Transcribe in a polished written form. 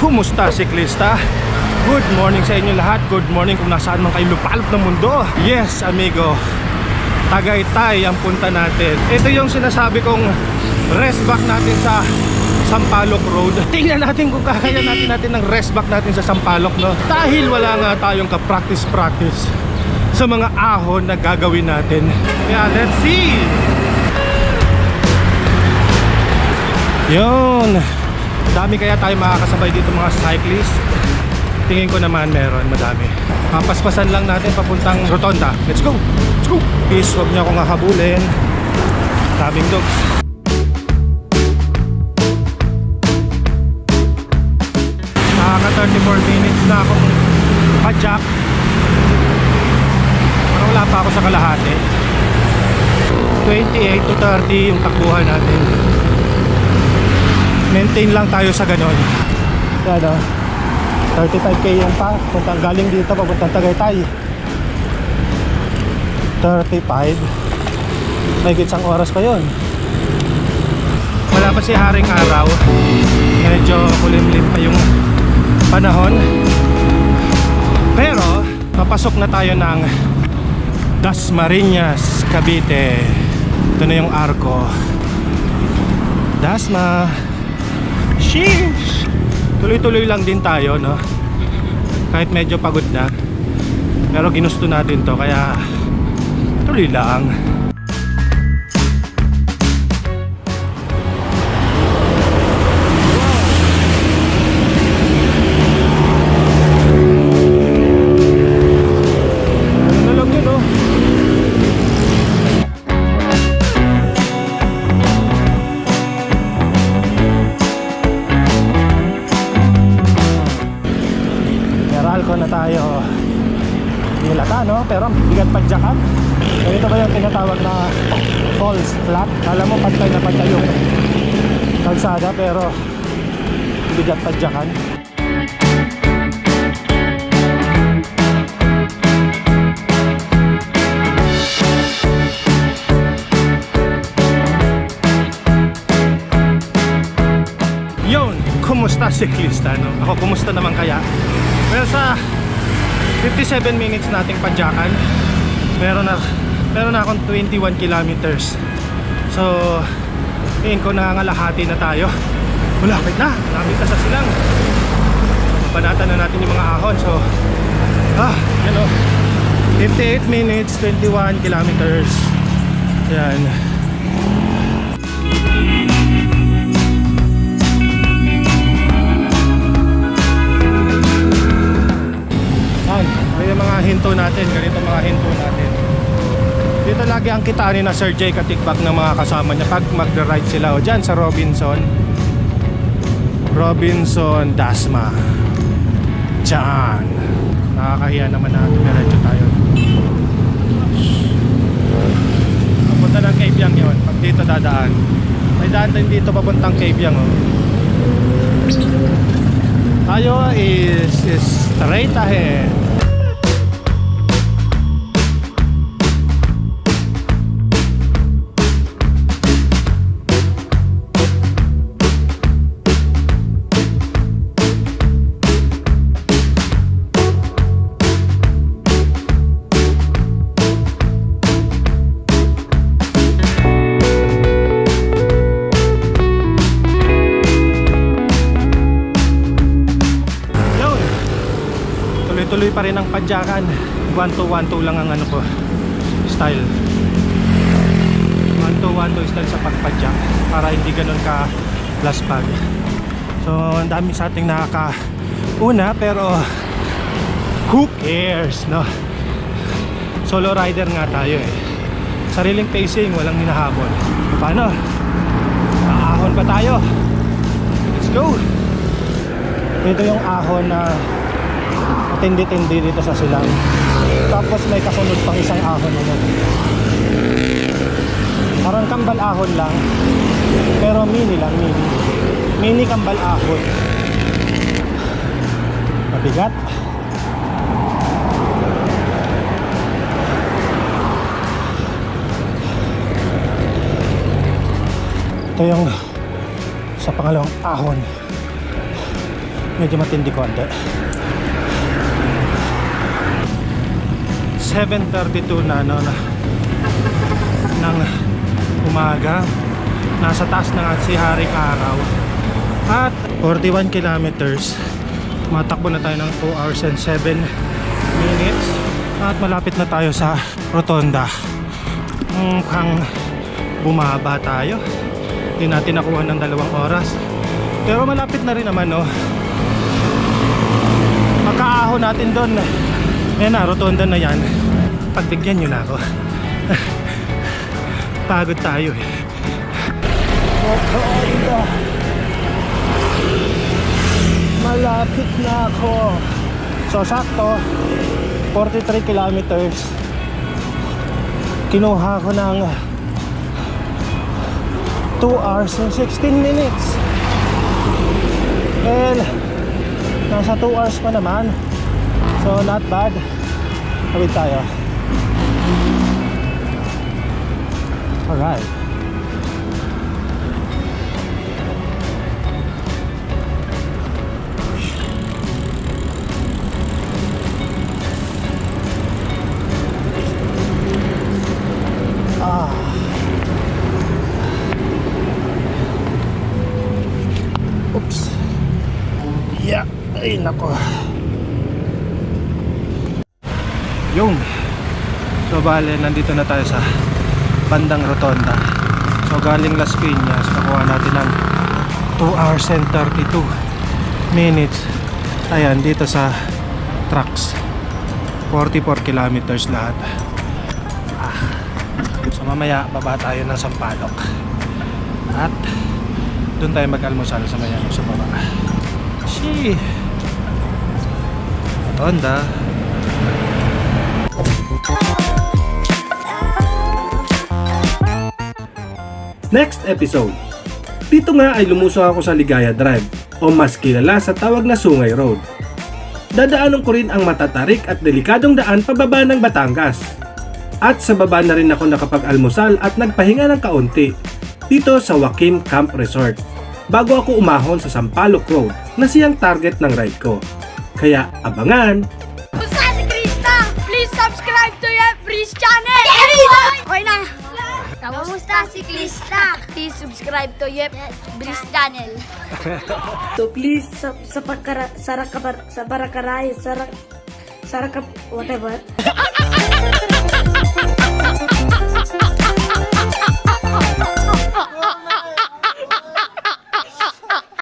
Kumusta siklista? Good morning sa inyo lahat. Good morning kung nasaan man kayo lupalop ng mundo. Yes amigo, Tagaytay ang punta natin. Ito yung sinasabi kong rest back natin sa Sampaloc Road. Tingnan natin kung kaya natin ng rest back natin sa Sampaloc, no? Dahil wala nga tayong ka-practice sa mga ahon na gagawin natin. Kaya let's see. Yun, dami kaya tayo makakasabay dito mga cyclist. Tingin ko naman meron, madami. Papaspasan lang natin papuntang Rotonda. Let's go! Let's go! Please, huwag niyo akong hahabulin. Daming dogs. Nakaka 34 minutes na akong padjak. Parang wala pa ako sa kalahati. 28 to 30 yung takbuhan natin. Maintain lang tayo sa ganon. Yan o, 35 km pa puntang galing dito papuntang Tagaytay. 35 may gitsang oras pa yon. Wala pa si haring araw, medyo kulimlim pa yung panahon, pero papasok na tayo ng Dasmariñas, Cavite. Ito na yung arko Dasma. Sheesh! Tuloy-tuloy lang din tayo, no? Kahit medyo pagod na, pero ginusto natin to, kaya tuloy lang. Ano lang yun, oh? Na tayo nilata, no? Pero bigat padjakan. Ganito ba yung tinatawag na false flat? Kala mo pantay na pantay yung kalsada, pero bigat padjakan. Yun, kumusta siklista, no? Ako, kumusta naman kaya? Well, sa 57 minutes nating padyakan, meron na akong 21 kilometers. So, tingin ko nangangalahati na tayo. Malapit na sa silang. Panatan na natin yung mga ahon. So, you know, 58 minutes, 21 kilometers. Yan. May mga hinto natin, ganito mga hinto natin. Dito lagi ang kitani na Sir Jay Katigbak ng mga kasama niya pag mag-ride sila. O dyan sa Robinson Dasma. Diyan. Nakakahiya naman na diretso tayo. Papunta ng Cabyang yun. Pag dito dadaan, may daan din dito papuntang Cabyang, oh. Tayo is straight ahead. Tuloy pa rin ang padyakan. 1-2-1-2 lang ang ano ko style. 1-2-1-2 style sa pagpadyak para hindi ganun ka laspag. So ang dami sa ating nakakauna, pero who cares, no? Solo rider nga tayo eh. Sariling pacing, walang hinahabol. Paano? Ahon pa tayo. Let's go. Ito yung ahon na tindi-tindi dito sa silang. Tapos may kasunod pang isang ahon naman. Parang kambal ahon lang, pero mini lang, mini kambal ahon. Mabigat. Ito yung sa pangalawang ahon. medyo matindi konti. 7:32 na ng umaga. Nasa taas na nga si Haring Araw. At 41 kilometers. Matakbo na tayo ng 2 hours and 7 minutes. At malapit na tayo sa Rotonda. Mukhang bumaba tayo. Hindi natin nakuha ng 2 oras. Pero malapit na rin naman, no? Pagkaahon natin doon. Yan na, Rotonda na yan. Pagbigyan nyo na ako. Pagod tayo eh. Rotonda. Malapit na ako. So sakto 43 kilometers. Kinuha ko ng 2 hours and 16 minutes. Well, nasa 2 hours pa naman. So not bad. Hawid tayo. Alright. Oops. Yeah. Ay, nako. Yung. So, bale, nandito na tayo sa bandang Rotonda. So, galing Las Piñas, nakuha natin ng 2 hours and 32 minutes. Ayan, dito sa trucks. 44 kilometers lahat. So, mamaya, baba tayo ng Sampaloc. At, doon tayo mag-almusal sa mayan sa baba. Shee! Rotonda. Next episode. Dito nga ay lumusong ako sa Ligaya Drive o mas kilala sa tawag na Sungay Road. Dadaanan ko rin ang matatarik at delikadong daan pababa ng Batangas. At sa baba na rin ako nakapag-almusal at nagpahinga ng kaunti dito sa Joaquim Camp Resort bago ako umahon sa Sampaloc Road na siyang target ng ride ko. Kaya abangan! Kamusta si Krista? Please subscribe to your Breeze channel! Okay na! Kamusta si Krista? Please subscribe to your Breeze channel. So please sa barakaray, whatever.